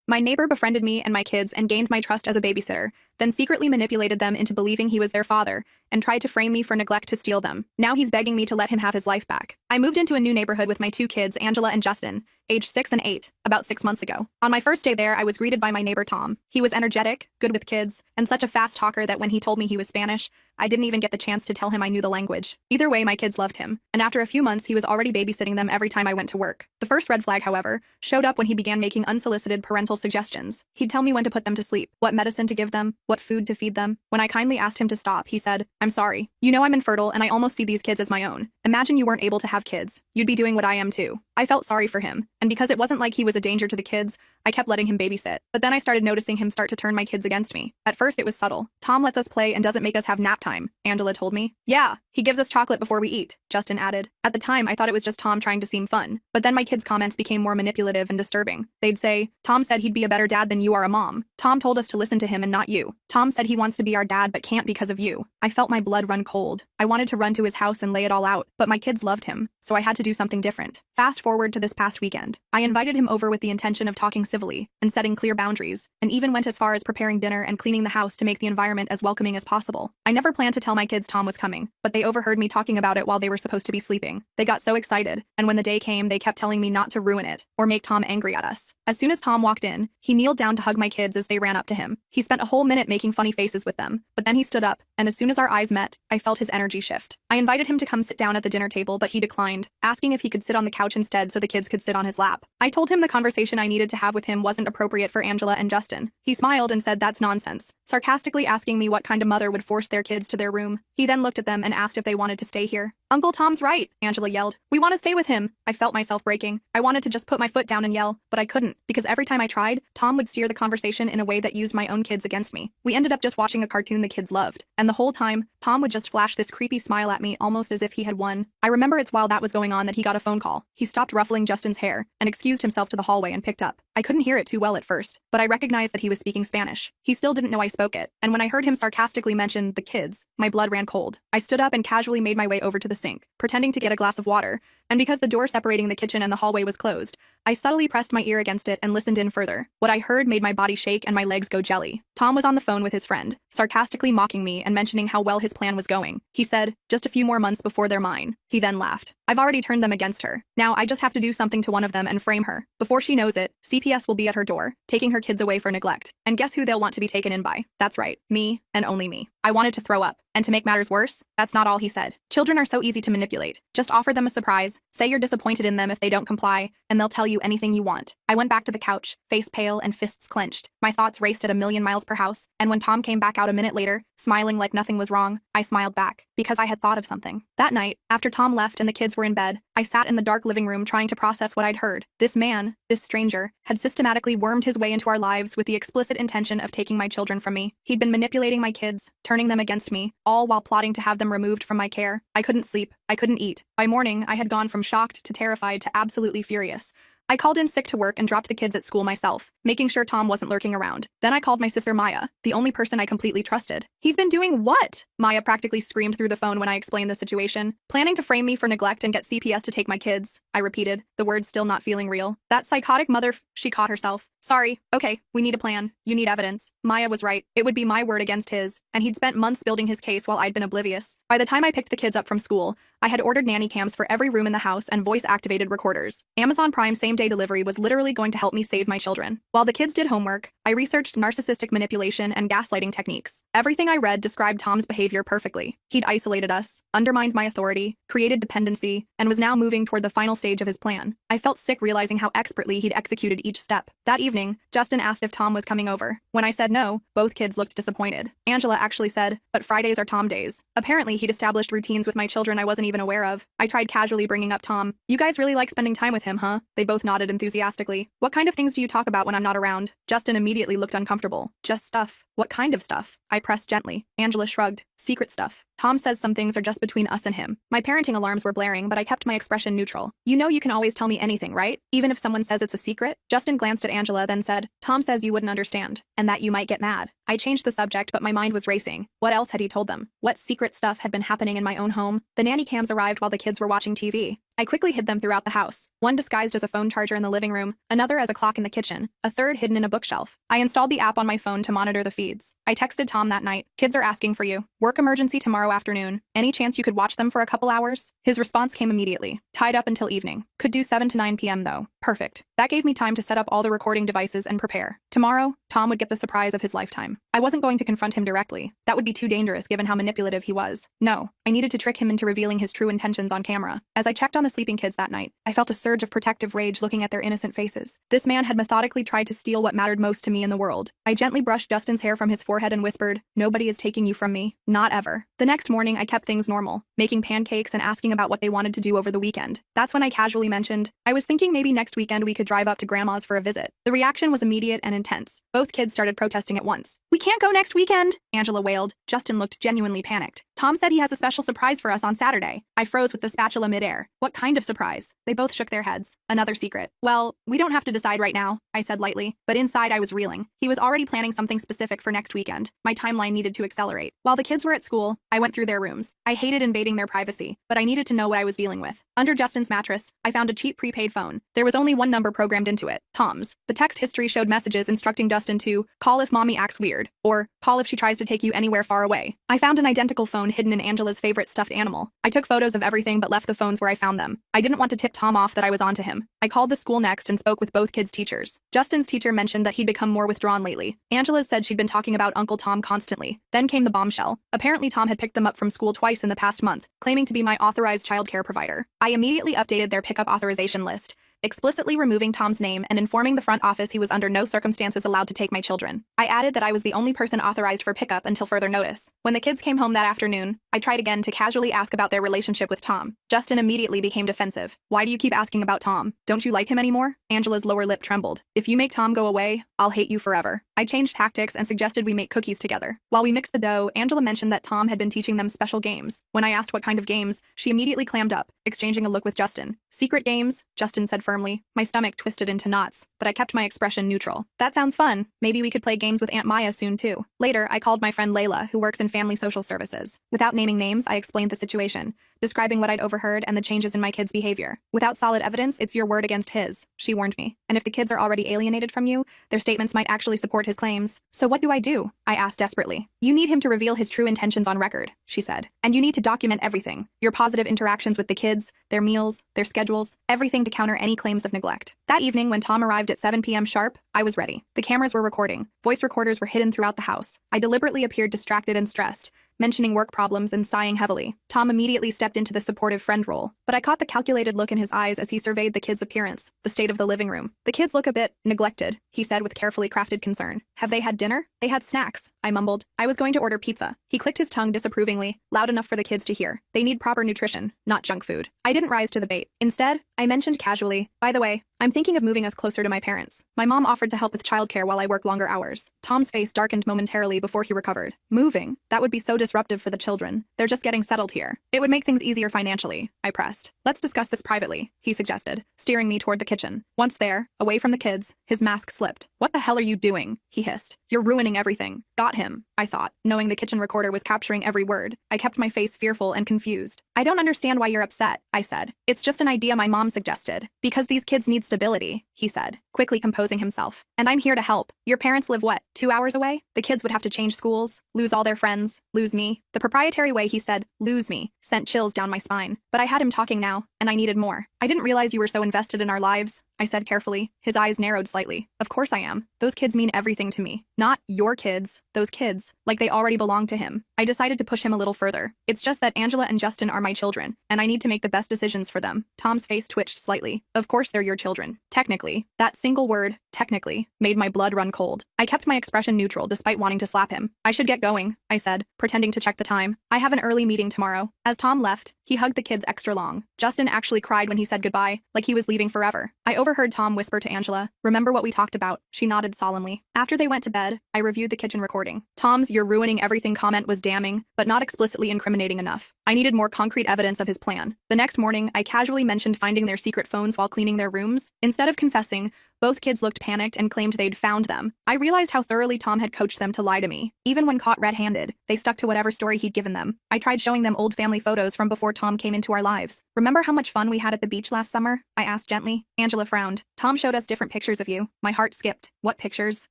My neighbor befriended me and my kids and gained my trust as a babysitter, then secretly manipulated them into believing he was their father, and tried to frame me for neglect to steal them. Now he's begging me to let him have his life back. I moved into a new neighborhood with my two kids, Angela and Justin, aged 6 and 8, about 6 months ago. On my first day there, I was greeted by my neighbor Tom. He was energetic, good with kids, and such a fast talker that when he told me he was Spanish, I didn't even get the chance to tell him I knew the language. Either way, my kids loved him, and after a few months, he was already babysitting them every time I went to work. The first red flag, however, showed up when he began making unsolicited parental suggestions. He'd tell me when to put them to sleep, what medicine to give them, what food to feed them. When I kindly asked him to stop, he said, "I'm sorry. You know I'm infertile and I almost see these kids as my own. Imagine you weren't able to have kids. You'd be doing what I am too." I felt sorry for him, and because it wasn't like he was a danger to the kids, I kept letting him babysit. But then I started noticing him start to turn my kids against me. At first it was subtle. "Tom lets us play and doesn't make us have nap time," Angela told me. "Yeah, he gives us chocolate before we eat," Justin added. At the time, I thought it was just Tom trying to seem fun. But then my kids' comments became more manipulative and disturbing. They'd say, "Tom said he'd be a better dad than you are a mom. Tom told us to listen to him and not you. Tom said he wants to be our dad but can't because of you." I felt my blood run cold. I wanted to run to his house and lay it all out, but my kids loved him, so I had to do something different. Fast forward to this past weekend. I invited him over with the intention of talking civilly and setting clear boundaries, and even went as far as preparing dinner and cleaning the house to make the environment as welcoming as possible. I never planned to tell my kids Tom was coming, but they overheard me talking about it while they were supposed to be sleeping. They got so excited, and when the day came, they kept telling me not to ruin it or make Tom angry at us. As soon as Tom walked in, he kneeled down to hug my kids as they ran up to him. He spent a whole minute making funny faces with them, but then he stood up, and as soon as our eyes met, I felt his energy shift. I invited him to come sit down at the dinner table, but he declined, asking if he could sit on the couch instead so the kids could sit on his lap. I told him the conversation I needed to have with him wasn't appropriate for Angela and Justin. He smiled and said that's nonsense, sarcastically asking me what kind of mother would force their kids to their room. He then looked at them and asked if they wanted to stay here. "Uncle Tom's right," Angela yelled. "We want to stay with him." I felt myself breaking. I wanted to just put my foot down and yell, but I couldn't, because every time I tried, Tom would steer the conversation in a way that used my own kids against me. We ended up just watching a cartoon the kids loved, and the whole time, Tom would just flash this creepy smile at me almost as if he had won. I remember it's while that was going on that he got a phone call. He stopped ruffling Justin's hair and excused himself to the hallway and picked up. I couldn't hear it too well at first, but I recognized that he was speaking Spanish. He still didn't know I spoke it, and when I heard him sarcastically mention the kids, my blood ran cold. I stood up and casually made my way over to the sink, pretending to get a glass of water, and because the door separating the kitchen and the hallway was closed, I subtly pressed my ear against it and listened in further. What I heard made my body shake and my legs go jelly. Tom was on the phone with his friend, sarcastically mocking me and mentioning how well his plan was going. He said, "Just a few more months before they're mine." He then laughed. "I've already turned them against her. Now I just have to do something to one of them and frame her. Before she knows it, CPS will be at her door, taking her kids away for neglect. And guess who they'll want to be taken in by? That's right, me, and only me." I wanted to throw up. And to make matters worse, that's not all he said. "Children are so easy to manipulate. Just offer them a surprise, say you're disappointed in them if they don't comply, and they'll tell you anything you want." I went back to the couch, face pale and fists clenched. My thoughts raced at a million miles per hour, and when Tom came back out a minute later, smiling like nothing was wrong, I smiled back, because I had thought of something. That night, after Tom left and the kids were in bed, I sat in the dark living room trying to process what I'd heard. This man, this stranger, had systematically wormed his way into our lives with the explicit intention of taking my children from me. He'd been manipulating my kids, turning them against me, all while plotting to have them removed from my care. I couldn't sleep. I couldn't eat. By morning, I had gone from shocked to terrified to absolutely furious. I called in sick to work and dropped the kids at school myself, making sure Tom wasn't lurking around. Then I called my sister Maya, the only person I completely trusted. "He's been doing what?" Maya practically screamed through the phone when I explained the situation. "Planning to frame me for neglect and get CPS to take my kids," I repeated, the words still not feeling real. "That psychotic she caught herself. "Sorry. Okay, we need a plan. You need evidence." Maya was right. It would be my word against his, and he'd spent months building his case while I'd been oblivious. By the time I picked the kids up from school, I had ordered nanny cams for every room in the house and voice-activated recorders. Amazon Prime same-day delivery was literally going to help me save my children. While the kids did homework, I researched narcissistic manipulation and gaslighting techniques. Everything I read described Tom's behavior perfectly. He'd isolated us, undermined my authority, created dependency, and was now moving toward the final stage of his plan. I felt sick realizing how expertly he'd executed each step. That evening, Justin asked if Tom was coming over. When I said no, both kids looked disappointed. Angela actually said, "But Fridays are Tom days." Apparently, he'd established routines with my children I wasn't even aware of. I tried casually bringing up Tom. "You guys really like spending time with him, huh?" They both nodded enthusiastically. "What kind of things do you talk about when I'm not around?" Justin immediately looked uncomfortable. "Just stuff." "What kind of stuff?" I pressed gently. Angela shrugged. "Secret stuff. Tom says some things are just between us and him." My parenting alarms were blaring, but I kept my expression neutral. "You know you can always tell me anything, right? Even if someone says it's a secret?" Justin glanced at Angela, then said, "Tom says you wouldn't understand, and that you might get mad." I changed the subject, but my mind was racing. What else had he told them? What secret stuff had been happening in my own home? The nanny cams arrived while the kids were watching TV. I quickly hid them throughout the house, one disguised as a phone charger in the living room, another as a clock in the kitchen, a third hidden in a bookshelf. I installed the app on my phone to monitor the feeds. I texted Tom that night, "Kids are asking for you. Work emergency tomorrow afternoon. Any chance you could watch them for a couple hours?" His response came immediately. "Tied up until evening. Could do 7 to 9 p.m. though." Perfect. That gave me time to set up all the recording devices and prepare. Tomorrow, Tom would get the surprise of his lifetime. I wasn't going to confront him directly. That would be too dangerous given how manipulative he was. No, I needed to trick him into revealing his true intentions on camera. As I checked on the sleeping kids that night, I felt a surge of protective rage looking at their innocent faces. This man had methodically tried to steal what mattered most to me in the world. I gently brushed Justin's hair from his forehead and whispered, "Nobody is taking you from me. Not ever." The next morning, I kept things normal, making pancakes and asking about what they wanted to do over the weekend. That's when I casually mentioned, "I was thinking maybe next weekend we could drive up to Grandma's for a visit." The reaction was immediate and intense. Both kids started protesting at once. "We can't go next weekend," Angela wailed. Justin looked genuinely panicked. "Tom said he has a special surprise for us on Saturday." I froze with the spatula midair. "What kind of surprise?" They both shook their heads. "Another secret." "Well, we don't have to decide right now," I said lightly, but inside I was reeling. He was already planning something specific for next weekend. My timeline needed to accelerate. While the kids were at school, I went through their rooms. I hated invading their privacy, but I needed to know what I was dealing with. Under Justin's mattress, I found a cheap prepaid phone. There was only one number programmed into it, Tom's. The text history showed messages instructing Justin to call if mommy acts weird, or call if she tries to take you anywhere far away. I found an identical phone hidden in Angela's favorite stuffed animal. I took photos of everything but left the phones where I found them. I didn't want to tip Tom off that I was onto him. I called the school next and spoke with both kids' teachers. Justin's teacher mentioned that he'd become more withdrawn lately. Angela said she'd been talking about Uncle Tom constantly. Then came the bombshell. Apparently Tom had picked them up from school twice in the past month, claiming to be my authorized childcare provider. I immediately updated their pickup authorization list, explicitly removing Tom's name and informing the front office he was under no circumstances allowed to take my children. I added that I was the only person authorized for pickup until further notice. When the kids came home that afternoon, I tried again to casually ask about their relationship with Tom. Justin immediately became defensive. "Why do you keep asking about Tom? Don't you like him anymore?" Angela's lower lip trembled. "If you make Tom go away, I'll hate you forever." I changed tactics and suggested we make cookies together. While we mixed the dough, Angela mentioned that Tom had been teaching them special games. When I asked what kind of games, she immediately clammed up, exchanging a look with Justin. "Secret games," Justin said firmly. My stomach twisted into knots, but I kept my expression neutral. "That sounds fun. Maybe we could play games with Aunt Maya soon too." Later, I called my friend Layla, who works in family social services. Without naming names, I explained the situation, describing what I'd overheard and the changes in my kids' behavior. "Without solid evidence, it's your word against his," she warned me. "And if the kids are already alienated from you, their statements might actually support his claims." "So what do I do?" I asked desperately. "You need him to reveal his true intentions on record," she said. "And you need to document everything. Your positive interactions with the kids, their meals, their schedules, everything to counter any claims of neglect." That evening, when Tom arrived at 7 p.m. sharp, I was ready. The cameras were recording. Voice recorders were hidden throughout the house. I deliberately appeared distracted and stressed, mentioning work problems and sighing heavily. Tom immediately stepped into the supportive friend role, but I caught the calculated look in his eyes as he surveyed the kids' appearance, the state of the living room. "The kids look a bit neglected," he said with carefully crafted concern. "Have they had dinner?" "They had snacks," I mumbled. "I was going to order pizza." He clicked his tongue disapprovingly, loud enough for the kids to hear. "They need proper nutrition, not junk food." I didn't rise to the bait. Instead, I mentioned casually, "By the way, I'm thinking of moving us closer to my parents. My mom offered to help with childcare while I work longer hours." Tom's face darkened momentarily before he recovered. "Moving? That would be so disruptive for the children. They're just getting settled here. It would make things easier financially," I pressed. "Let's discuss this privately," he suggested, steering me toward the kitchen. Once there, away from the kids, his mask slipped. "What the hell are you doing?" he hissed. "You're ruining everything." Got him, I thought, knowing the kitchen recorder was capturing every word. I kept my face fearful and confused. "I don't understand why you're upset," I said. "It's just an idea my mom suggested." "Because these kids need stability," he said, quickly composing himself. "And I'm here to help. Your parents live what, 2 hours away? The kids would have to change schools, lose all their friends, lose me." The proprietary way he said, "lose me," sent chills down my spine. But I had him talking now, and I needed more. "I didn't realize you were so invested in our lives," I said carefully. His eyes narrowed slightly. "Of course I am. Those kids mean everything to me. Not your kids, those kids, like they already belong to him." I decided to push him a little further. "It's just that Angela and Justin are my children, and I need to make the best decisions for them." Tom's face twitched slightly. "Of course they're your children. Technically." That single word, technically, made my blood run cold. I kept my expression neutral despite wanting to slap him. "I should get going," I said, pretending to check the time. "I have an early meeting tomorrow." As Tom left, he hugged the kids extra long. Justin actually cried when he said goodbye, like he was leaving forever. I overheard Tom whisper to Angela, "Remember what we talked about?" She nodded solemnly. After they went to bed, I reviewed the kitchen recording. Tom's "you're ruining everything" comment was damning, but not explicitly incriminating enough. I needed more concrete evidence of his plan. The next morning, I casually mentioned finding their secret phones while cleaning their rooms. Instead of confessing, Both kids looked panicked and claimed they'd found them. I realized how thoroughly Tom had coached them to lie to me. Even when caught red-handed, they stuck to whatever story he'd given them. I tried showing them old family photos from before Tom came into our lives. "Remember how much fun we had at the beach last summer?" I asked gently. Angela frowned. "Tom showed us different pictures of you." My heart skipped. "What pictures?"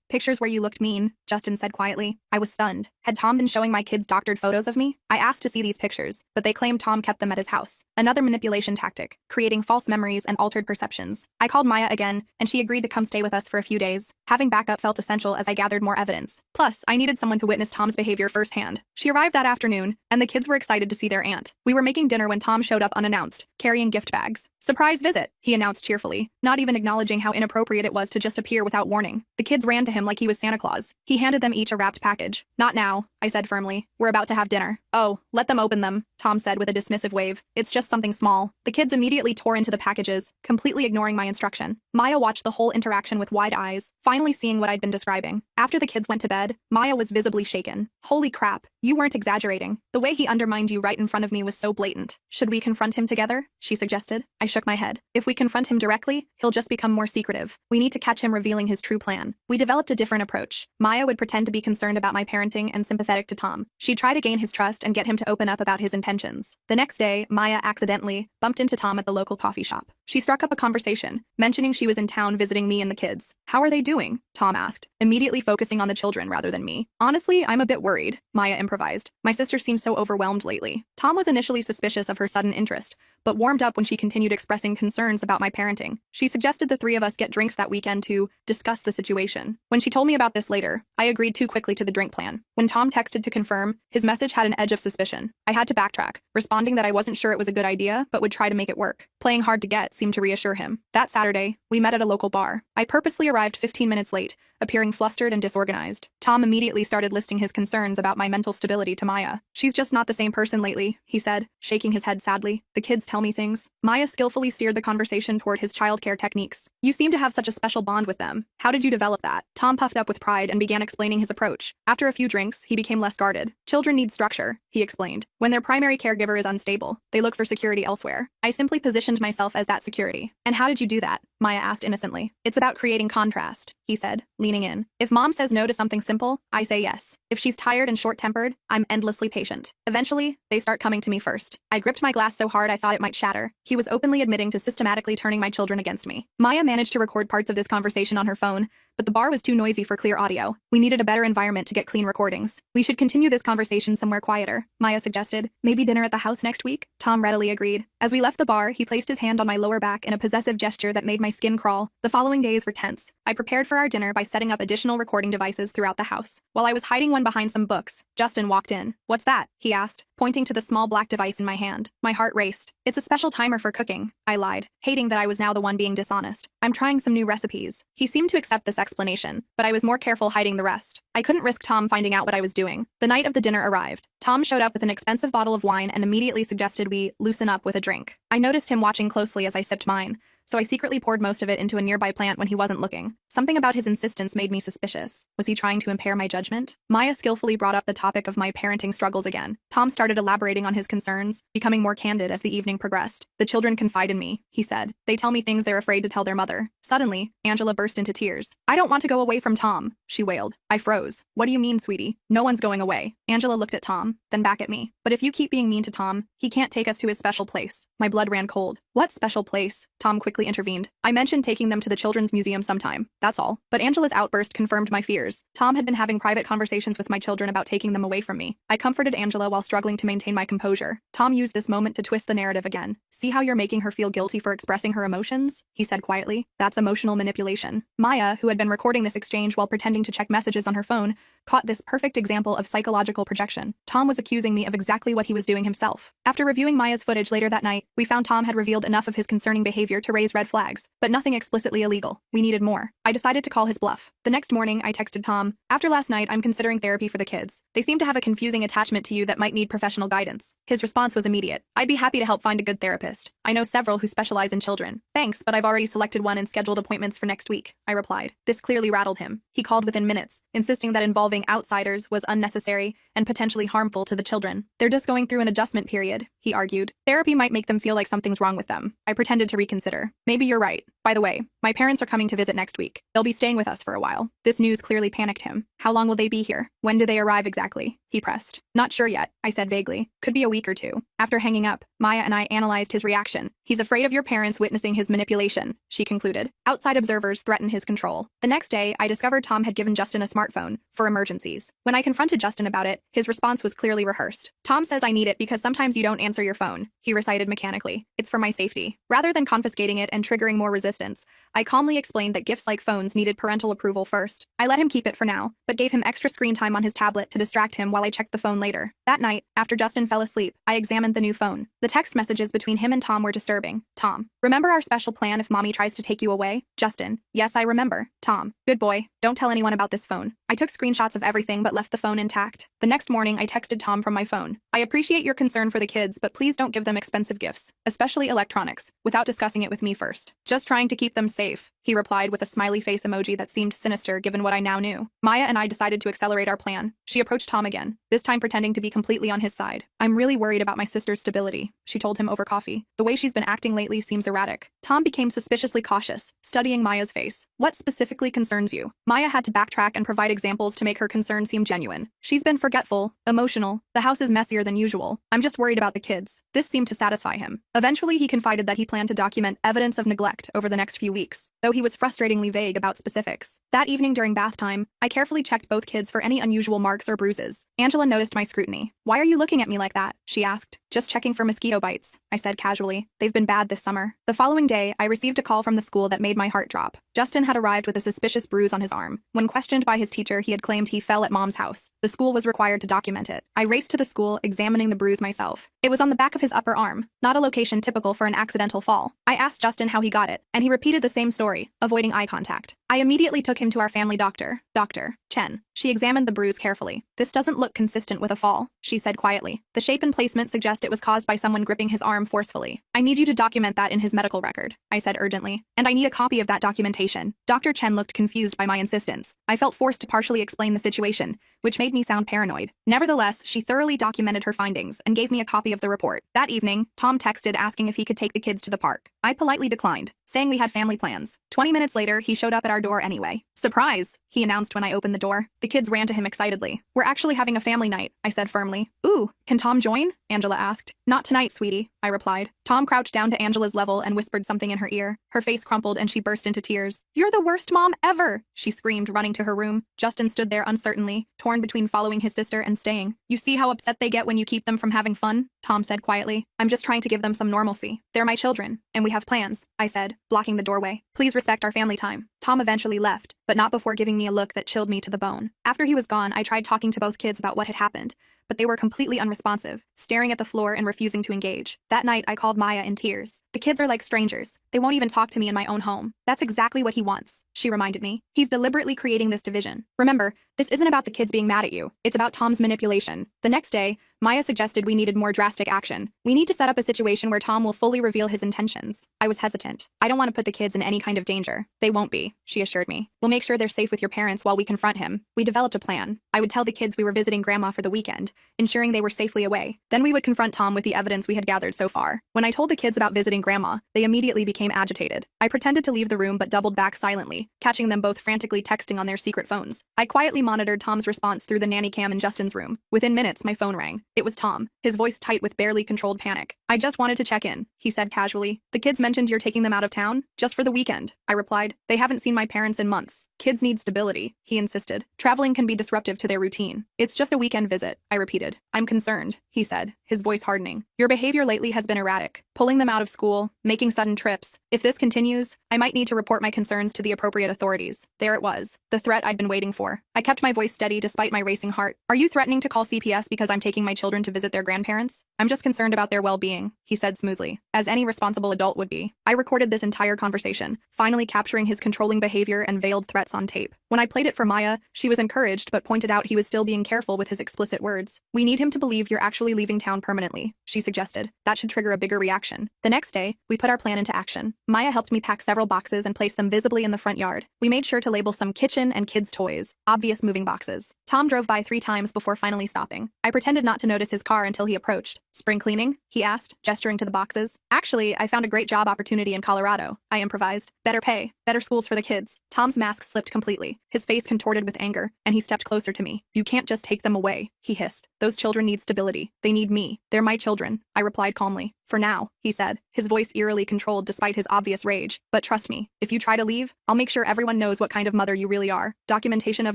"Pictures where you looked mean," Justin said quietly. I was stunned. Had Tom been showing my kids doctored photos of me? I asked to see these pictures, but they claimed Tom kept them at his house. Another manipulation tactic, creating false memories and altered perceptions. I called Maya again, and she agreed to come stay with us for a few days. Having backup felt essential as I gathered more evidence. Plus, I needed someone to witness Tom's behavior firsthand. She arrived that afternoon, and the kids were excited to see their aunt. We were making dinner when Tom showed up unannounced, carrying gift bags. "Surprise visit," he announced cheerfully, not even acknowledging how inappropriate it was to just appear without warning. The kids ran to him like he was Santa Claus. He handed them each a wrapped package. "Not now," I said firmly. "We're about to have dinner." "Oh, let them open them," Tom said with a dismissive wave. "It's just something small." The kids immediately tore into the packages, completely ignoring my instruction. Maya watched the whole interaction with wide eyes, finally seeing what I'd been describing. After the kids went to bed, Maya was visibly shaken. "Holy crap, you weren't exaggerating. The way he undermined you right in front of me was so blatant. Should we confront him together?" she suggested. I shook my head. "If we confront him directly, he'll just become more secretive. We need to catch him revealing his true plan." We developed a different approach. Maya would pretend to be concerned about my parenting and sympathetic to Tom. She'd try to gain his trust and get him to open up about his intentions. The next day, Maya accidentally bumped into Tom at the local coffee shop. She struck up a conversation, mentioning she was in town visiting me and the kids. "How are they doing?" Tom asked, immediately focusing on the children rather than me. "Honestly, I'm a bit worried," Maya improvised. "My sister seems so overwhelmed lately." Tom was initially suspicious of her sudden interest, but warmed up when she continued expressing concerns about my parenting. She suggested the three of us get drinks that weekend to discuss the situation. When she told me about this later, I agreed too quickly to the drink plan. When Tom texted to confirm, his message had an edge of suspicion. I had to backtrack, responding that I wasn't sure it was a good idea, but would try to make it work. Playing hard to get seemed to reassure him. That Saturday, we met at a local bar. I purposely arrived 15 minutes late, appearing flustered and disorganized. Tom immediately started listing his concerns about my mental stability to Maya. "She's just not the same person lately," he said, shaking his head sadly. "The kids tell me things." Maya skillfully steered the conversation toward his childcare techniques. "You seem to have such a special bond with them. How did you develop that?" Tom puffed up with pride and began explaining his approach. After a few drinks, he became less guarded. "Children need structure," he explained. "When their primary caregiver is unstable, they look for security elsewhere. I simply positioned myself as that security." "And how did you do that?" Maya asked innocently. "It's about creating contrast," he said, leaning in. "If mom says no to something simple, I say yes. If she's tired and short-tempered, I'm endlessly patient. Eventually, they start coming to me first." I gripped my glass so hard I thought it might shatter. He was openly admitting to systematically turning my children against me. Maya managed to record parts of this conversation on her phone, but the bar was too noisy for clear audio. We needed a better environment to get clean recordings. "We should continue this conversation somewhere quieter," Maya suggested. "Maybe dinner at the house next week?" Tom readily agreed. As we left the bar, he placed his hand on my lower back in a possessive gesture that made my skin crawl. The following days were tense. I prepared for our dinner by setting up additional recording devices throughout the house. While I was hiding one behind some books, Justin walked in. "What's that?" he asked, pointing to the small black device in my hand. My heart raced. "It's a special timer for cooking," I lied, hating that I was now the one being dishonest. "I'm trying some new recipes." He seemed to accept this explanation, but I was more careful hiding the rest. I couldn't risk Tom finding out what I was doing. The night of the dinner arrived. Tom showed up with an expensive bottle of wine and immediately suggested we loosen up with a drink. I noticed him watching closely as I sipped mine, so I secretly poured most of it into a nearby plant when he wasn't looking. Something about his insistence made me suspicious. Was he trying to impair my judgment? Maya skillfully brought up the topic of my parenting struggles again. Tom started elaborating on his concerns, becoming more candid as the evening progressed. "The children confide in me," he said. "They tell me things they're afraid to tell their mother." Suddenly, Angela burst into tears. "I don't want to go away from Tom," she wailed. I froze. "What do you mean, sweetie? No one's going away." Angela looked at Tom, then back at me. "But if you keep being mean to Tom, he can't take us to his special place." My blood ran cold. "What special place?" Tom quickly intervened. "I mentioned taking them to the Children's Museum sometime. That's all." But Angela's outburst confirmed my fears. Tom had been having private conversations with my children about taking them away from me. I comforted Angela while struggling to maintain my composure. Tom used this moment to twist the narrative again. "See how you're making her feel guilty for expressing her emotions?" he said quietly. "That's emotional manipulation." Maya, who had been recording this exchange while pretending to check messages on her phone, caught this perfect example of psychological projection. Tom was accusing me of exactly what he was doing himself. After reviewing Maya's footage later that night, we found Tom had revealed enough of his concerning behavior to raise red flags, but nothing explicitly illegal. We needed more. I decided to call his bluff. The next morning, I texted Tom, "After last night, I'm considering therapy for the kids. They seem to have a confusing attachment to you that might need professional guidance." His response was immediate. "I'd be happy to help find a good therapist. I know several who specialize in children." "Thanks, but I've already selected one and scheduled appointments for next week," I replied. This clearly rattled him. He called within minutes, insisting that involving outsiders was unnecessary and potentially harmful to the children. "They're just going through an adjustment period," he he argued. Therapy might make them feel like something's wrong with them. I pretended to reconsider. Maybe you're right. By the way, my parents are coming to visit next week. They'll be staying with us for a while. This news clearly panicked him. How long will they be here? When do they arrive exactly? He pressed. Not sure yet, I said vaguely. Could be a week or two. After hanging up, Maya and I analyzed his reaction. He's afraid of your parents witnessing his manipulation, she concluded. Outside observers threaten his control. The next day, I discovered Tom had given Justin a smartphone for emergencies. When I confronted Justin about it, his response was clearly rehearsed. Tom says I need it because sometimes you don't answer your phone, he recited mechanically. It's for my safety. Rather than confiscating it and triggering more resistance, I calmly explained that gifts like phones needed parental approval first. I let him keep it for now, but gave him extra screen time on his tablet to distract him while I checked the phone later. That night, after Justin fell asleep, I examined the new phone. The text messages between him and Tom were disturbing. Tom: remember our special plan if mommy tries to take you away? Justin: yes, I remember. Tom: good boy. Don't tell anyone about this phone. I took screenshots of everything but left the phone intact. The next morning, I texted Tom from my phone. I appreciate your concern for the kids, but please don't give them expensive gifts, especially electronics, without discussing it with me first. Just trying to keep them safe, he replied with a smiley face emoji that seemed sinister given what I now knew. Maya and I decided to accelerate our plan. She approached Tom again, this time pretending to be completely on his side. I'm really worried about my sister's stability, she told him over coffee. The way she's been acting lately seems erratic. Tom became suspiciously cautious, studying Maya's face. What specifically concerns you? Maya had to backtrack and provide examples to make her concern seem genuine. She's been forgetful, emotional, the house is messier than usual. I'm just worried about the kids. This seemed to satisfy him. Eventually, he confided that he planned to document evidence of neglect over the next few weeks, though he was frustratingly vague about specifics. That evening during bath time, I carefully checked both kids for any unusual marks or bruises. Angela noticed my scrutiny. Why are you looking at me like that? She asked. Just checking for mosquito bites, I said casually. They've been bad this summer. The following day, I received a call from the school that made my heart drop. Justin had arrived with a suspicious bruise on his arm. When questioned by his teacher, he had claimed he fell at mom's house. The school was required to document it. I raced to the school, examining the bruise myself. It was on the back of his upper arm, not a location typical for an accidental fall. I asked Justin how he got it, and he repeated the same story, avoiding eye contact. I immediately took him to our family doctor, Dr. Chen. She examined the bruise carefully. This doesn't look consistent with a fall, she said quietly. The shape and placement suggest it was caused by someone gripping his arm forcefully. I need you to document that in his medical record, I said urgently. And I need a copy of that documentation. Dr. Chen looked confused by my insistence. I felt forced to partially explain the situation, which made me sound paranoid. Nevertheless, she thoroughly documented her findings and gave me a copy of the report. That evening, Tom texted asking if he could take the kids to the park. I politely declined, saying we had family plans. 20 minutes later, he showed up at our door anyway. Surprise, he announced when I opened the door. The kids ran to him excitedly. We're actually having a family night, I said firmly. Ooh, can Tom join? Angela asked. Not tonight, sweetie, I replied. Tom crouched down to Angela's level and whispered something in her ear. Her face crumpled and she burst into tears. You're the worst mom ever, she screamed, running to her room. Justin stood there uncertainly, torn between following his sister and staying. You see how upset they get when you keep them from having fun? Tom said quietly. I'm just trying to give them some normalcy. They're my children, and we have plans, I said, blocking the doorway. Please respect our family time. Tom eventually left, but not before giving me a look that chilled me to the bone. After he was gone, I tried talking to both kids about what had happened, but they were completely unresponsive, staring at the floor and refusing to engage. That night, I called Maya in tears. The kids are like strangers. They won't even talk to me in my own home. That's exactly what he wants, she reminded me. He's deliberately creating this division. Remember, this isn't about the kids being mad at you. It's about Tom's manipulation. The next day, Maya suggested we needed more drastic action. We need to set up a situation where Tom will fully reveal his intentions. I was hesitant. I don't want to put the kids in any kind of danger. They won't be, she assured me. We'll make sure they're safe with your parents while we confront him. We developed a plan. I would tell the kids we were visiting Grandma for the weekend, ensuring they were safely away. Then we would confront Tom with the evidence we had gathered so far. When I told the kids about visiting Grandma, they immediately became agitated. I pretended to leave the room but doubled back silently, catching them both frantically texting on their secret phones. I quietly monitored Tom's response through the nanny cam in Justin's room. Within minutes, my phone rang. It was Tom, his voice tight with barely controlled panic. I just wanted to check in, he said casually. The kids mentioned you're taking them out of town? Just for the weekend, I replied. They haven't seen my parents in months. Kids need stability, he insisted. Traveling can be disruptive to their routine. It's just a weekend visit, I repeated. I'm concerned, he said, his voice hardening. Your behavior lately has been erratic. Pulling them out of school, making sudden trips. If this continues, I might need to report my concerns to the appropriate authorities. There it was, the threat I'd been waiting for. I kept my voice steady despite my racing heart. Are you threatening to call CPS because I'm taking my children to visit their grandparents? I'm just concerned about their well-being, he said smoothly, as any responsible adult would be. I recorded this entire conversation, finally capturing his controlling behavior and veiled threats on tape. When I played it for Maya, she was encouraged but pointed out he was still being careful with his explicit words. We need him to believe you're actually leaving town permanently, she suggested. That should trigger a bigger reaction action. The next day, we put our plan into action. Maya helped me pack several boxes and place them visibly in the front yard. We made sure to label some kitchen and kids' toys, obvious moving boxes. Tom drove by 3 times before finally stopping. I pretended not to notice his car until he approached. "Spring cleaning?" he asked, gesturing to the boxes. "Actually, I found a great job opportunity in Colorado," I improvised. "Better pay, better schools for the kids." Tom's mask slipped completely. His face contorted with anger, and he stepped closer to me. "You can't just take them away," he hissed. "Those children need stability. They need me. They're my children," I replied calmly. "For now," he said, his voice eerily controlled despite his obvious rage. "But trust me, if you try to leave, I'll make sure everyone knows what kind of mother you really are. Documentation of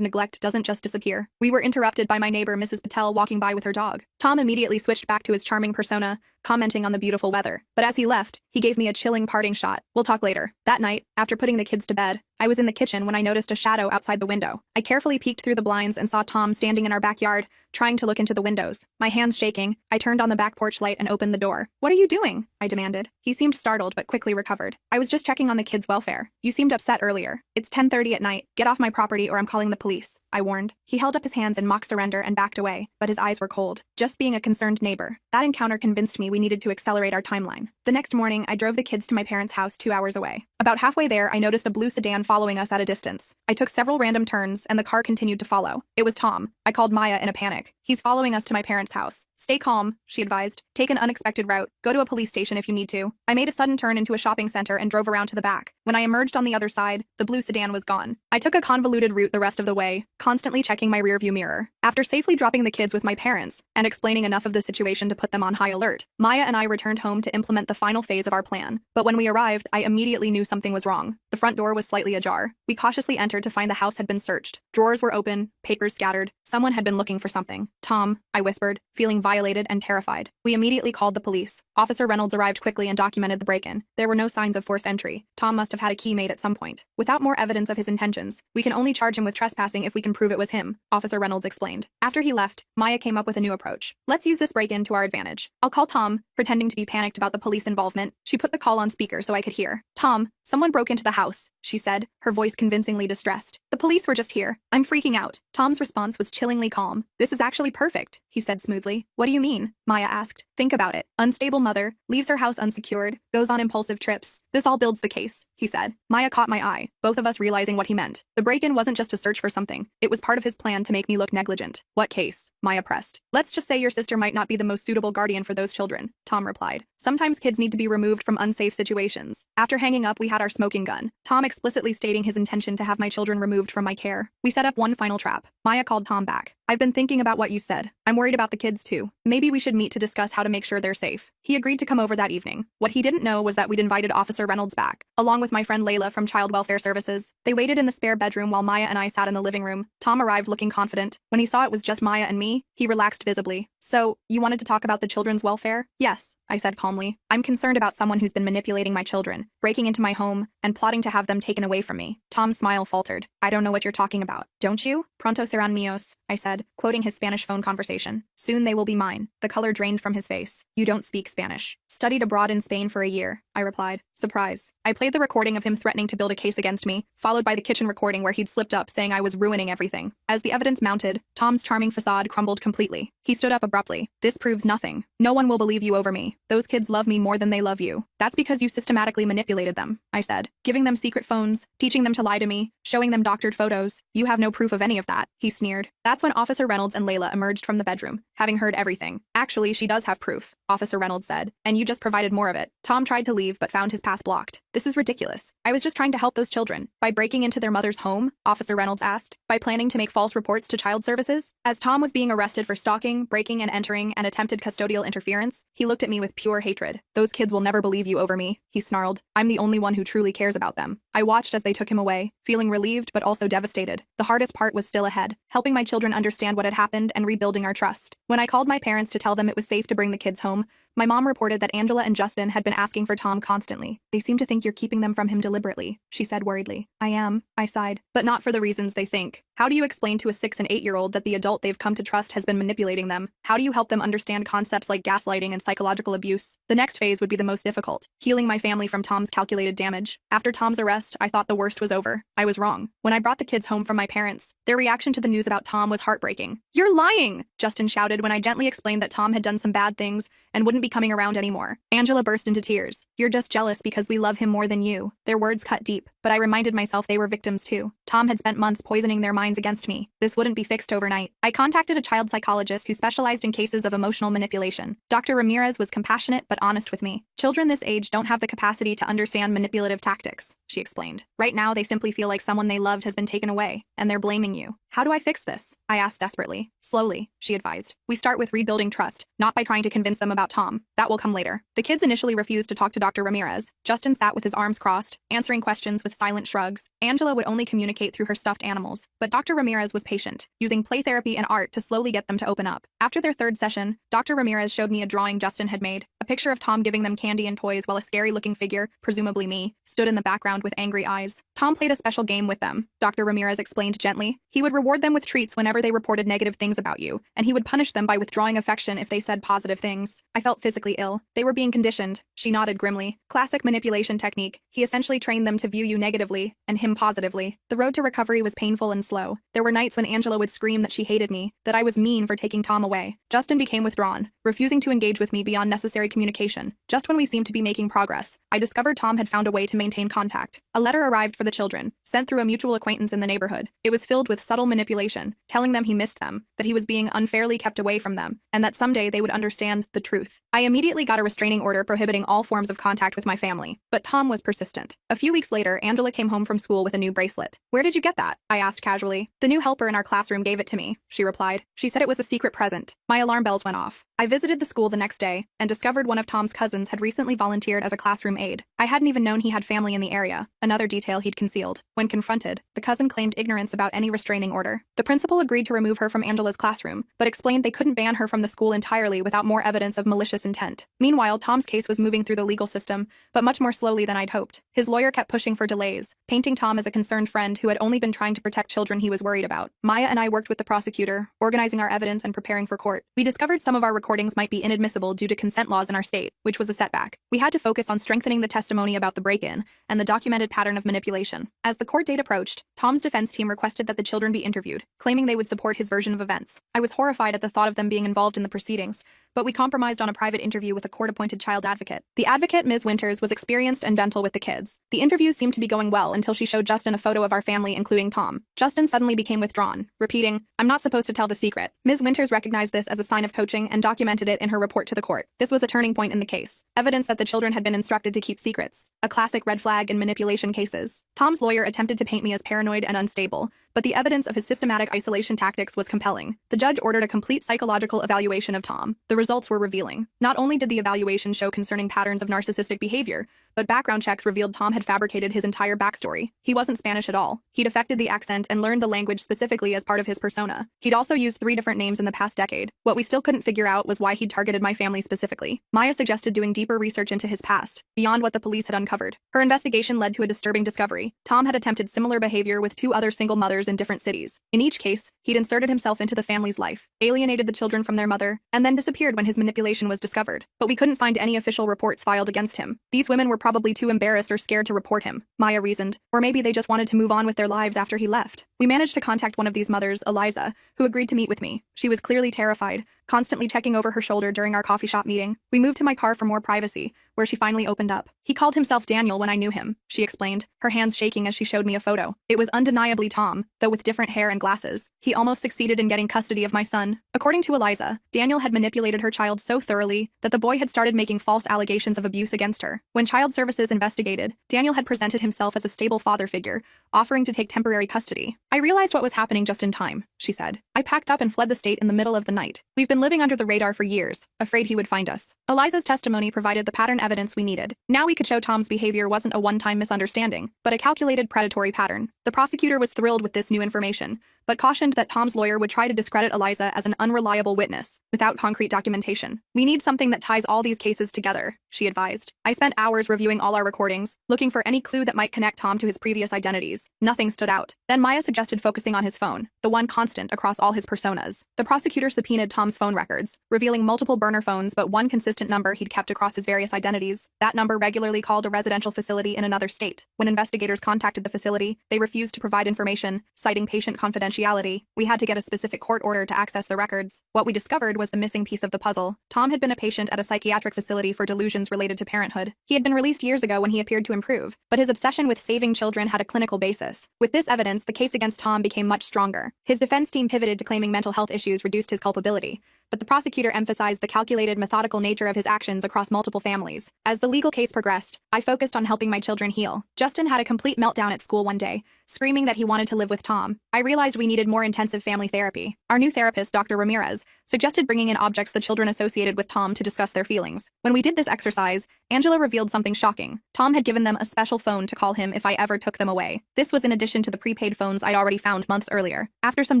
neglect doesn't just disappear." We were interrupted by my neighbor, Mrs. Patel, walking by with her dog. Tom immediately switched back to his charming persona, commenting on the beautiful weather. But as he left, he gave me a chilling parting shot. "We'll talk later." That night, after putting the kids to bed, I was in the kitchen when I noticed a shadow outside the window. I carefully peeked through the blinds and saw Tom standing in our backyard, trying to look into the windows. My hands shaking, I turned on the back porch light and opened the door. "What are you doing?" I demanded. He seemed startled but quickly recovered. "I was just checking on the kids' welfare. You seemed upset earlier. It's 10:30 at night. Get off my property or I'm calling the police," I warned. He held up his hands in mock surrender and backed away, but his eyes were cold. Just being a concerned neighbor. That encounter convinced me we needed to accelerate our timeline. The next morning, I drove the kids to my parents' house 2 hours away. About halfway there, I noticed a blue sedan following us at a distance. I took several random turns, and the car continued to follow. It was Tom. I called Maya in a panic. "He's following us to my parents' house." "Stay calm," she advised. "Take an unexpected route. Go to a police station if you need to." I made a sudden turn into a shopping center and drove around to the back. When I emerged on the other side, the blue sedan was gone. I took a convoluted route the rest of the way, constantly checking my rearview mirror. After safely dropping the kids with my parents and explaining enough of the situation to put them on high alert, Maya and I returned home to implement the final phase of our plan. But when we arrived, I immediately knew something was wrong. The front door was slightly ajar. We cautiously entered to find the house had been searched. Drawers were open, papers scattered. Someone had been looking for something. "Tom," I whispered, feeling violated and terrified. We immediately called the police. Officer Reynolds arrived quickly and documented the break-in. There were no signs of forced entry. Tom must have had a key made at some point. "Without more evidence of his intentions, we can only charge him with trespassing if we can prove it was him," Officer Reynolds explained. After he left, Maya came up with a new approach. "Let's use this break-in to our advantage. I'll call Tom," pretending to be panicked about the police involvement. She put the call on speaker so I could hear. "Tom, someone broke into the house," she said, her voice convincingly distressed. "The police were just here. I'm freaking out." Tom's response was chillingly calm. "This is actually perfect," he said smoothly. "What do you mean?" Maya asked. "Think about it. Unstable mother, leaves her house unsecured, goes on impulsive trips. This all builds the case," he said. Maya caught my eye, both of us realizing what he meant. The break-in wasn't just to search for something. It was part of his plan to make me look negligent. "What case?" Maya pressed. "Let's just say your sister might not be the most suitable guardian for those children," Tom replied. "Sometimes kids need to be removed from unsafe situations." After hanging up, we had our smoking gun, Tom explicitly stating his intention to have my children removed from my care. We set up one final trap. Maya called Tom back. "I've been thinking about what you said. I'm worried about the kids too. Maybe we should meet to discuss how to make sure they're safe." He agreed to come over that evening. What he didn't know was that we'd invited Officer Reynolds back, along with my friend Layla from Child Welfare Services. They waited in the spare bedroom while Maya and I sat in the living room. Tom arrived looking confident. When he saw it was just Maya and me, he relaxed visibly. "So, you wanted to talk about the children's welfare?" "Yes," I said calmly. "I'm concerned about someone who's been manipulating my children, breaking into my home, and plotting to have them taken away from me." Tom's smile faltered. "I don't know what you're talking about." "Don't you?" "Pronto serán míos," I said, quoting his Spanish phone conversation. "Soon they will be mine." The color drained from his face. "You don't speak Spanish." "Studied abroad in Spain for a year," I replied. Surprise. I played the recording of him threatening to build a case against me, followed by the kitchen recording where he'd slipped up saying I was ruining everything. As the evidence mounted, Tom's charming facade crumbled completely. He stood up abruptly. "This proves nothing. No one will believe you over me. Those kids love me more than they love you. That's because you systematically manipulated them," I said, "giving them secret phones, teaching them to lie to me, showing them doctored photos. You have no proof of any of that," he sneered. That's when Officer Reynolds and Layla emerged from the bedroom, having heard everything. "Actually, she does have proof," Officer Reynolds said, "and you just provided more of it." Tom tried to leave but found his path blocked. "This is ridiculous. I was just trying to help those children." "By breaking into their mother's home?" Officer Reynolds asked. "By planning to make false reports to child services?" As Tom was being arrested for stalking, breaking and entering, and attempted custodial interference, he looked at me with pure hatred. "Those kids will never believe you over me," he snarled. "I'm the only one who truly cares about them." I watched as they took him away, feeling relieved but also devastated. The hardest part was still ahead, helping my children understand what had happened and rebuilding our trust. When I called my parents to tell them it was safe to bring the kids home, my mom reported that Angela and Justin had been asking for Tom constantly. "They seem to think you're keeping them from him deliberately," she said worriedly. "I am," I sighed, "but not for the reasons they think." How do you explain to a 6 and 8-year-old that the adult they've come to trust has been manipulating them? How do you help them understand concepts like gaslighting and psychological abuse? The next phase would be the most difficult, healing my family from Tom's calculated damage. After Tom's arrest, I thought the worst was over. I was wrong. When I brought the kids home from my parents, their reaction to the news about Tom was heartbreaking. "You're lying!" Justin shouted when I gently explained that Tom had done some bad things and wouldn't be coming around anymore. Angela burst into tears. "You're just jealous because we love him more than you." Their words cut deep, but I reminded myself they were victims too. Tom had spent months poisoning their minds against me. This wouldn't be fixed overnight. I contacted a child psychologist who specialized in cases of emotional manipulation. Dr. Ramirez was compassionate but honest with me. "Children this age don't have the capacity to understand manipulative tactics," she explained. "Right now, they simply feel like someone they loved has been taken away, and they're blaming you." "How do I fix this?" I asked desperately. "Slowly," she advised. "We start with rebuilding trust, not by trying to convince them about Tom. That will come later." The kids initially refused to talk to Dr. Ramirez. Justin sat with his arms crossed, answering questions with silent shrugs. Angela would only communicate through her stuffed animals, but Dr. Ramirez was patient, using play therapy and art to slowly get them to open up. After their third session, Dr. Ramirez showed me a drawing Justin had made, a picture of Tom giving them candy and toys while a scary-looking figure, presumably me, stood in the background with angry eyes. "Tom played a special game with them," Dr. Ramirez explained gently. "He would reward them with treats whenever they reported negative things about you, and he would punish them by withdrawing affection if they said positive things." I felt physically ill. They were being conditioned. She nodded grimly. "Classic manipulation technique. He essentially trained them to view you negatively, and him positively." The road to recovery was painful and slow. There were nights when Angela would scream that she hated me, that I was mean for taking Tom away. Justin became withdrawn, refusing to engage with me beyond necessary communication. Just when we seemed to be making progress, I discovered Tom had found a way to maintain contact. A letter arrived for the children, sent through a mutual acquaintance in the neighborhood. It was filled with subtle manipulation, telling them he missed them, that he was being unfairly kept away from them, and that someday they would understand the truth. I immediately got a restraining order prohibiting all forms of contact with my family, but Tom was persistent. A few weeks later, Angela came home from school with a new bracelet. "Where did you get that?" I asked casually. "The new helper in our classroom gave it to me," she replied. "She said it was a secret present." My alarm bells went off. I visited the school the next day and discovered one of Tom's cousins had recently volunteered as a classroom aide. I hadn't even known he had family in the area, another detail he'd concealed. When confronted, the cousin claimed ignorance about any restraining order. The principal agreed to remove her from Angela's classroom, but explained they couldn't ban her from the school entirely without more evidence of malicious intent. Meanwhile, Tom's case was moving through the legal system, but much more slowly than I'd hoped. His lawyer kept pushing for delays, painting Tom as a concerned friend who had only been trying to protect children he was worried about. Maya and I worked with the prosecutor, organizing our evidence and preparing for court. We discovered some of our recordings might be inadmissible due to consent laws in our state, which was a setback. We had to focus on strengthening the testimony about the break-in and the documented pattern of manipulation. As the court date approached, Tom's defense team requested that the children be interviewed, claiming they would support his version of events. I was horrified at the thought of them being involved in the proceedings, but we compromised on a private interview with a court-appointed child advocate. The advocate, Ms. Winters, was experienced and gentle with the kids. The interviews seemed to be going well until she showed Justin a photo of our family, including Tom. Justin suddenly became withdrawn, repeating, "I'm not supposed to tell the secret." Ms. Winters recognized this as a sign of coaching and documented it in her report to the court. This was a turning point in the case, evidence that the children had been instructed to keep secrets, a classic red flag in manipulation cases. Tom's lawyer attempted to paint me as paranoid and unstable, but the evidence of his systematic isolation tactics was compelling. The judge ordered a complete psychological evaluation of Tom. The results were revealing. Not only did the evaluation show concerning patterns of narcissistic behavior, but background checks revealed Tom had fabricated his entire backstory. He wasn't Spanish at all. He'd affected the accent and learned the language specifically as part of his persona. He'd also used 3 different names in the past decade. What we still couldn't figure out was why he'd targeted my family specifically. Maya suggested doing deeper research into his past, beyond what the police had uncovered. Her investigation led to a disturbing discovery. Tom had attempted similar behavior with 2 other single mothers in different cities. In each case, he'd inserted himself into the family's life, alienated the children from their mother, and then disappeared when his manipulation was discovered. But we couldn't find any official reports filed against him. These women were probably too embarrassed or scared to report him, Maya reasoned, or maybe they just wanted to move on with their lives after he left. We managed to contact one of these mothers, Eliza, who agreed to meet with me. She was clearly terrified, constantly checking over her shoulder during our coffee shop meeting. We moved to my car for more privacy, where she finally opened up. "He called himself Daniel when I knew him," she explained, her hands shaking as she showed me a photo. It was undeniably Tom, though with different hair and glasses. He almost succeeded in getting custody of my son. According to Eliza, Daniel had manipulated her child so thoroughly that the boy had started making false allegations of abuse against her. When child services investigated, Daniel had presented himself as a stable father figure, offering to take temporary custody. "I realized what was happening just in time," she said. "I packed up and fled the state in the middle of the night. We've been been living under the radar for years, afraid he would find us. Eliza's testimony provided the pattern evidence we needed. Now we could show Tom's behavior wasn't a one-time misunderstanding, but a calculated predatory pattern. The prosecutor was thrilled with this new information, but cautioned that Tom's lawyer would try to discredit Eliza as an unreliable witness, without concrete documentation. We need something that ties all these cases together, she advised. I spent hours reviewing all our recordings, looking for any clue that might connect Tom to his previous identities. Nothing stood out. Then Maya suggested focusing on his phone, the one constant across all his personas. The prosecutor subpoenaed Tom's phone records, revealing multiple burner phones but one consistent number he'd kept across his various identities. That number regularly called a residential facility in another state. When investigators contacted the facility, they refused to provide information, citing patient confidentiality. We had to get a specific court order to access the records. What we discovered was the missing piece of the puzzle. Tom had been a patient at a psychiatric facility for delusions related to parenthood. He had been released years ago when he appeared to improve, but his obsession with saving children had a clinical basis. With this evidence, the case against Tom became much stronger. His defense team pivoted to claiming mental health issues reduced his culpability, but the prosecutor emphasized the calculated, methodical nature of his actions across multiple families. As the legal case progressed, I focused on helping my children heal. Justin had a complete meltdown at school one day, screaming that he wanted to live with Tom. I realized we needed more intensive family therapy. Our new therapist, Dr. Ramirez, suggested bringing in objects the children associated with Tom to discuss their feelings. When we did this exercise, Angela revealed something shocking. Tom had given them a special phone to call him if I ever took them away. This was in addition to the prepaid phones I'd already found months earlier. After some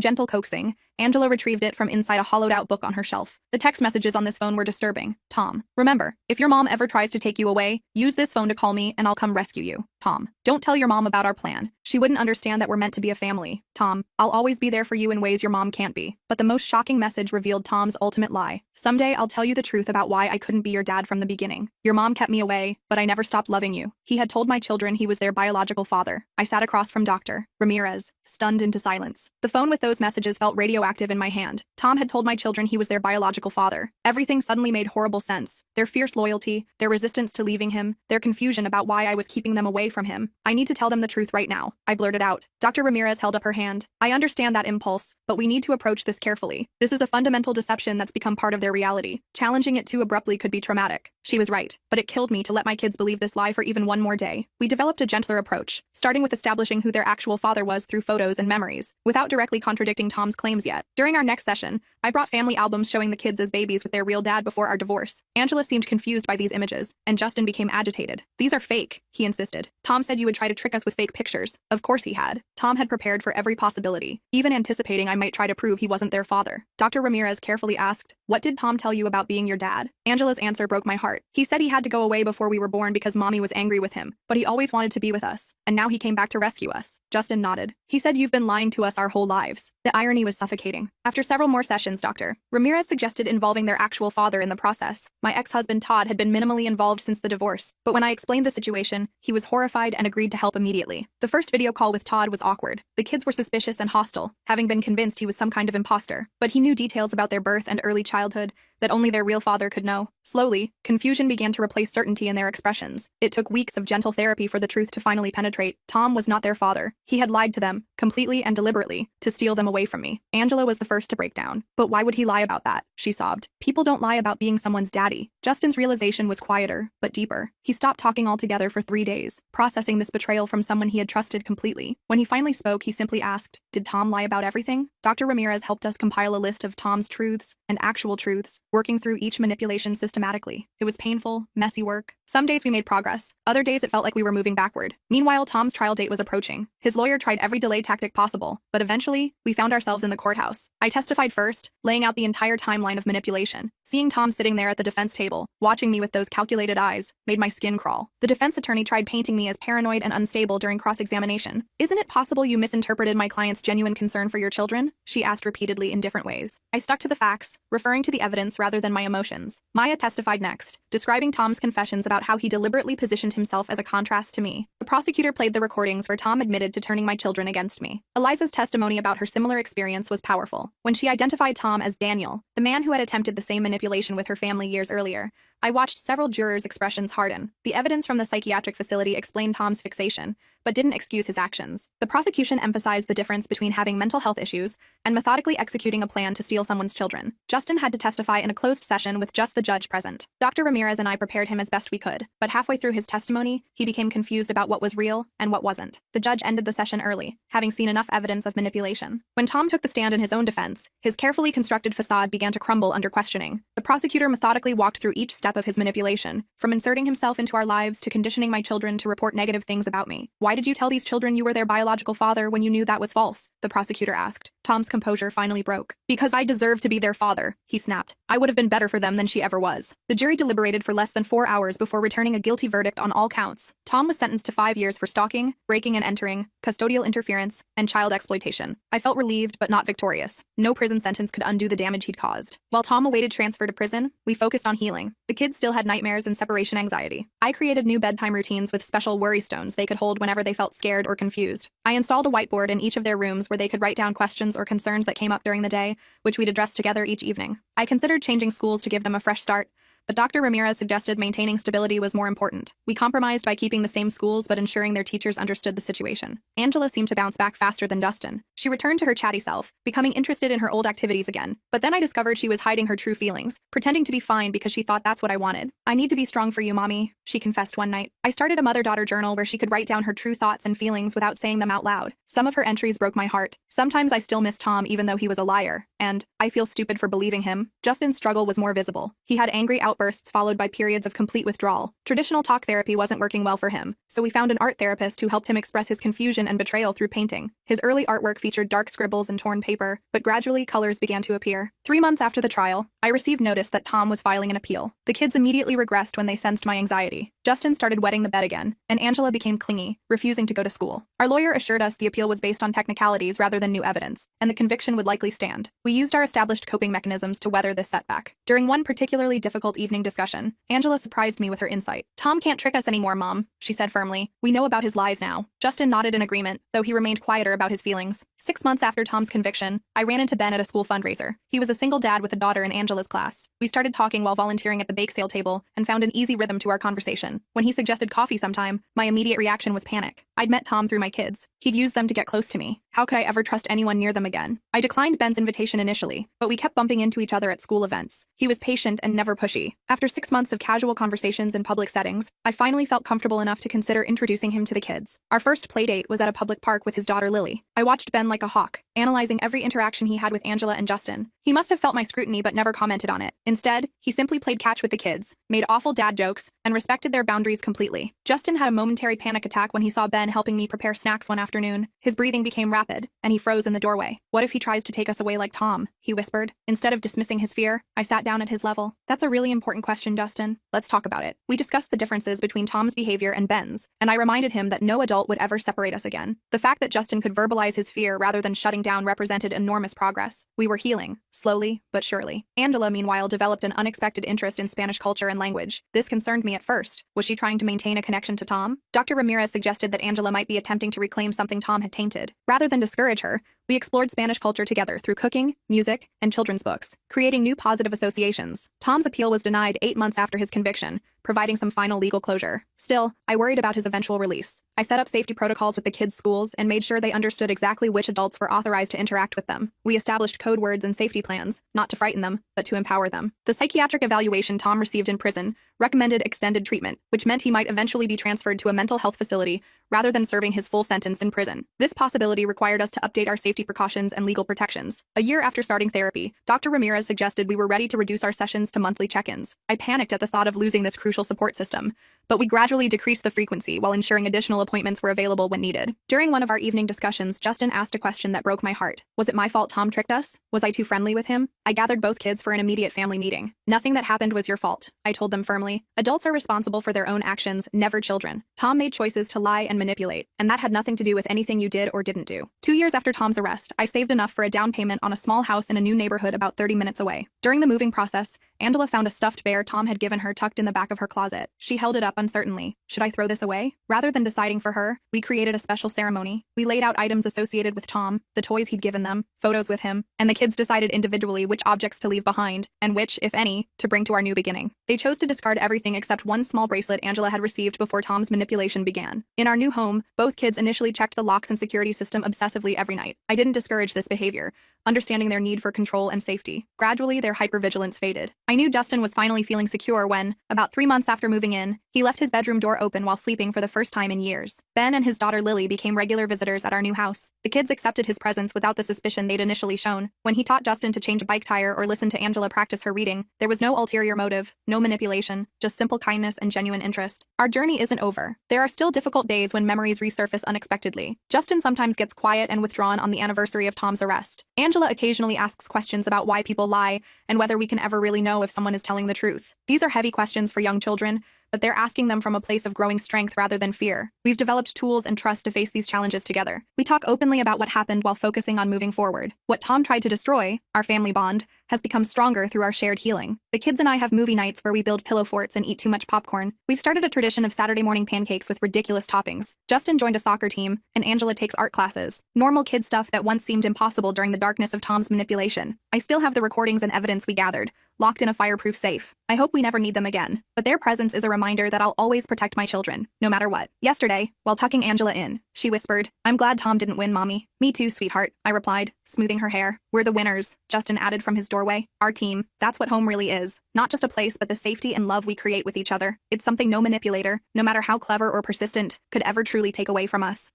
gentle coaxing, Angela retrieved it from inside a hollowed-out book on her shelf. The text messages on this phone were disturbing. Tom, remember, if your mom ever tries to take you away, use this phone to call me and I'll come rescue you. Tom, don't tell your mom about our plan. She wouldn't understand that we're meant to be a family. Tom, I'll always be there for you in ways your mom can't be. But the most shocking message revealed Tom's ultimate lie. Someday I'll tell you the truth about why I couldn't be your dad from the beginning. Your mom kept me away, but I never stopped loving you. He had told my children he was their biological father. I sat across from Dr. Ramirez, stunned into silence. The phone with those messages felt radioactive in my hand. Tom had told my children he was their biological father. Everything suddenly made horrible sense. Their fierce loyalty, their resistance to leaving him, their confusion about why I was keeping them away from him. I need to tell them the truth right now, I blurted out. Dr. Ramirez held up her hand. I understand that impulse, but we need to approach this carefully. This is a fundamental deception that's become part of their reality. Challenging it too abruptly could be traumatic. She was right, but it killed me to let my kids believe this lie for even one more day. We developed a gentler approach, starting with establishing who their actual father was through photos and memories, without directly contradicting Tom's claims yet. During our next session, I brought family albums showing the kids as babies with their real dad before our divorce. Angela seemed confused by these images, and Justin became agitated. These are fake, he insisted. Tom said you would try to trick us with fake pictures. Of course he had. Tom had prepared for every possibility, even anticipating I might try to prove he wasn't their father. Dr. Ramirez carefully asked, "What did Tom tell you about being your dad?" Angela's answer broke my heart. He said he had to go away before we were born because mommy was angry with him, but he always wanted to be with us, and now he came back to rescue us. Justin nodded. He said you've been lying to us our whole lives. The irony was suffocating. After several more sessions, Dr. Ramirez suggested involving their actual father in the process. My ex-husband Todd had been minimally involved since the divorce, but when I explained the situation, he was horrified and agreed to help immediately. The first video call with Todd was awkward. The kids were suspicious and hostile, having been convinced he was some kind of imposter, but he knew details about their birth and early childhood that only their real father could know. Slowly, confusion began to replace certainty in their expressions. It took weeks of gentle therapy for the truth to finally penetrate. Tom was not their father. He had lied to them, completely and deliberately, to steal them away from me. Angela was the first to break down. But why would he lie about that? She sobbed. People don't lie about being someone's daddy. Justin's realization was quieter, but deeper. He stopped talking altogether for 3 days, processing this betrayal from someone he had trusted completely. When he finally spoke, he simply asked, "Did Tom lie about everything?" Dr. Ramirez helped us compile a list of Tom's truths and actual truths, working through each manipulation systematically. It was painful, messy work. Some days we made progress. Other days it felt like we were moving backward. Meanwhile, Tom's trial date was approaching. His lawyer tried every delay tactic possible, but eventually, we found ourselves in the courthouse. I testified first, laying out the entire timeline of manipulation. Seeing Tom sitting there at the defense table, watching me with those calculated eyes, made my skin crawl. The defense attorney tried painting me as paranoid and unstable during cross-examination. "Isn't it possible you misinterpreted my client's genuine concern for your children?" she asked repeatedly in different ways. I stuck to the facts, referring to the evidence rather than my emotions. Maya testified next, describing Tom's confessions about how he deliberately positioned himself as a contrast to me. The prosecutor played the recordings where Tom admitted to turning my children against me. Eliza's testimony about her similar experience was powerful. When she identified Tom as Daniel, the man who had attempted the same manipulation with her family years earlier, I watched several jurors' expressions harden. The evidence from the psychiatric facility explained Tom's fixation, but didn't excuse his actions. The prosecution emphasized the difference between having mental health issues and methodically executing a plan to steal someone's children. Justin had to testify in a closed session with just the judge present. Dr. Ramirez and I prepared him as best we could, but halfway through his testimony, he became confused about what was real and what wasn't. The judge ended the session early, having seen enough evidence of manipulation. When Tom took the stand in his own defense, his carefully constructed facade began to crumble under questioning. The prosecutor methodically walked through each step of his manipulation, from inserting himself into our lives to conditioning my children to report negative things about me. "Why did you tell these children you were their biological father when you knew that was false?" the prosecutor asked. Tom's composure finally broke. "Because I deserve to be their father," he snapped. "I would have been better for them than she ever was." The jury deliberated for less than 4 hours before returning a guilty verdict on all counts. Tom was sentenced to 5 years for stalking, breaking and entering, custodial interference, and child exploitation. I felt relieved but not victorious. No prison sentence could undo the damage he'd caused. While Tom awaited transfer to prison, we focused on healing. The kids still had nightmares and separation anxiety. I created new bedtime routines with special worry stones they could hold whenever they felt scared or confused. I installed a whiteboard in each of their rooms where they could write down questions or concerns that came up during the day, which we'd address together each evening. I considered changing schools to give them a fresh start, but Dr. Ramirez suggested maintaining stability was more important. We compromised by keeping the same schools but ensuring their teachers understood the situation. Angela seemed to bounce back faster than Justin. She returned to her chatty self, becoming interested in her old activities again. But then I discovered she was hiding her true feelings, pretending to be fine because she thought that's what I wanted. "I need to be strong for you, Mommy," she confessed one night. I started a mother-daughter journal where she could write down her true thoughts and feelings without saying them out loud. Some of her entries broke my heart. Sometimes I still miss Tom even though he was a liar, and I feel stupid for believing him. Justin's struggle was more visible. He had angry outbursts followed by periods of complete withdrawal. Traditional talk therapy wasn't working well for him, so we found an art therapist who helped him express his confusion and betrayal through painting. His early artwork featured dark scribbles and torn paper, but gradually colors began to appear. 3 months after the trial, I received notice that Tom was filing an appeal. The kids immediately regressed when they sensed my anxiety. Justin started wetting the bed again, and Angela became clingy, refusing to go to school. Our lawyer assured us the appeal was based on technicalities rather than new evidence, and the conviction would likely stand. We used our established coping mechanisms to weather this setback. During one particularly difficult evening discussion, Angela surprised me with her insight. "Tom can't trick us anymore, Mom," she said firmly. "We know about his lies now." Justin nodded in agreement, though he remained quieter about his feelings. 6 months after Tom's conviction, I ran into Ben at a school fundraiser. He was a single dad with a daughter in Angela's class. We started talking while volunteering at the bake sale table and found an easy rhythm to our conversation. When he suggested coffee sometime, my immediate reaction was panic. I'd met Tom through my kids. He'd used them to get close to me. How could I ever trust anyone near them again? I declined Ben's invitation initially, but we kept bumping into each other at school events. He was patient and never pushy. After 6 months of casual conversations in public settings, I finally felt comfortable enough to consider introducing him to the kids. Our first play date was at a public park with his daughter Lily. I watched Ben like a hawk, analyzing every interaction he had with Angela and Justin. He must have felt my scrutiny but never commented on it. Instead, he simply played catch with the kids, made awful dad jokes, and respected their boundaries completely. Justin had a momentary panic attack when he saw Ben helping me prepare snacks one afternoon. His breathing became rapid, and he froze in the doorway. "What if he tries to take us away like Tom?" he whispered. Instead of dismissing his fear, I sat down at his level. "That's a really important question, Justin. Let's talk about it." We discussed the differences between Tom's behavior and Ben's, and I reminded him that no adult would ever separate us again. The fact that Justin could verbalize his fear rather than shutting down represented enormous progress. We were healing, slowly but surely. Angela, meanwhile, developed an unexpected interest in Spanish culture and language. This concerned me at first. Was she trying to maintain a connection to Tom? Dr. Ramirez suggested that Angela might be attempting to reclaim something Tom had tainted. Rather than discourage her, we explored Spanish culture together through cooking, music, and children's books, creating new positive associations. Tom's appeal was denied 8 months after his conviction, providing some final legal closure. Still, I worried about his eventual release. I set up safety protocols with the kids' schools and made sure they understood exactly which adults were authorized to interact with them. We established code words and safety plans, not to frighten them, but to empower them. The psychiatric evaluation Tom received in prison recommended extended treatment, which meant he might eventually be transferred to a mental health facility rather than serving his full sentence in prison. This possibility required us to update our safety precautions and legal protections. A year after starting therapy, Dr. Ramirez suggested we were ready to reduce our sessions to monthly check-ins. I panicked at the thought of losing this crucial support system, but we gradually decreased the frequency while ensuring additional appointments were available when needed. During one of our evening discussions, Justin asked a question that broke my heart. Was it my fault Tom tricked us? Was I too friendly with him? I gathered both kids for an immediate family meeting. "Nothing that happened was your fault," I told them firmly. "Adults are responsible for their own actions, never children. Tom made choices to lie and manipulate, and that had nothing to do with anything you did or didn't do." 2 years after Tom's arrest, I saved enough for a down payment on a small house in a new neighborhood about 30 minutes away. During the moving process, Angela found a stuffed bear Tom had given her tucked in the back of her closet. She held it up up uncertainly. Should I throw this away? Rather than deciding for her, we created a special ceremony. We laid out items associated with Tom, the toys he'd given them, photos with him, and the kids decided individually which objects to leave behind, and which, if any, to bring to our new beginning. They chose to discard everything except one small bracelet Angela had received before Tom's manipulation began. In our new home, both kids initially checked the locks and security system obsessively every night. I didn't discourage this behavior, understanding their need for control and safety. Gradually, their hypervigilance faded. I knew Justin was finally feeling secure when, about 3 months after moving in, he left his bedroom door open while sleeping for the first time in years. Ben and his daughter Lily became regular visitors at our new house. The kids accepted his presence without the suspicion they'd initially shown. When he taught Justin to change a bike tire or listen to Angela practice her reading, there was no ulterior motive, no manipulation, just simple kindness and genuine interest. Our journey isn't over. There are still difficult days when memories resurface unexpectedly. Justin sometimes gets quiet and withdrawn on the anniversary of Tom's arrest. Angela occasionally asks questions about why people lie and whether we can ever really know if someone is telling the truth. These are heavy questions for young children, but they're asking them from a place of growing strength rather than fear. We've developed tools and trust to face these challenges together. We talk openly about what happened while focusing on moving forward. What Tom tried to destroy, our family bond, has become stronger through our shared healing. The kids and I have movie nights where we build pillow forts and eat too much popcorn. We've started a tradition of Saturday morning pancakes with ridiculous toppings. Justin joined a soccer team, and Angela takes art classes. Normal kid stuff that once seemed impossible during the darkness of Tom's manipulation. I still have the recordings and evidence we gathered, locked in a fireproof safe. I hope we never need them again, but their presence is a reminder that I'll always protect my children, no matter what. Yesterday, while tucking Angela in, she whispered, "I'm glad Tom didn't win, Mommy." "Me too, sweetheart," I replied, smoothing her hair. "We're the winners," Justin added from his doorway. "Our team, that's what home really is. Not just a place, but the safety and love we create with each other. It's something no manipulator, no matter how clever or persistent, could ever truly take away from us."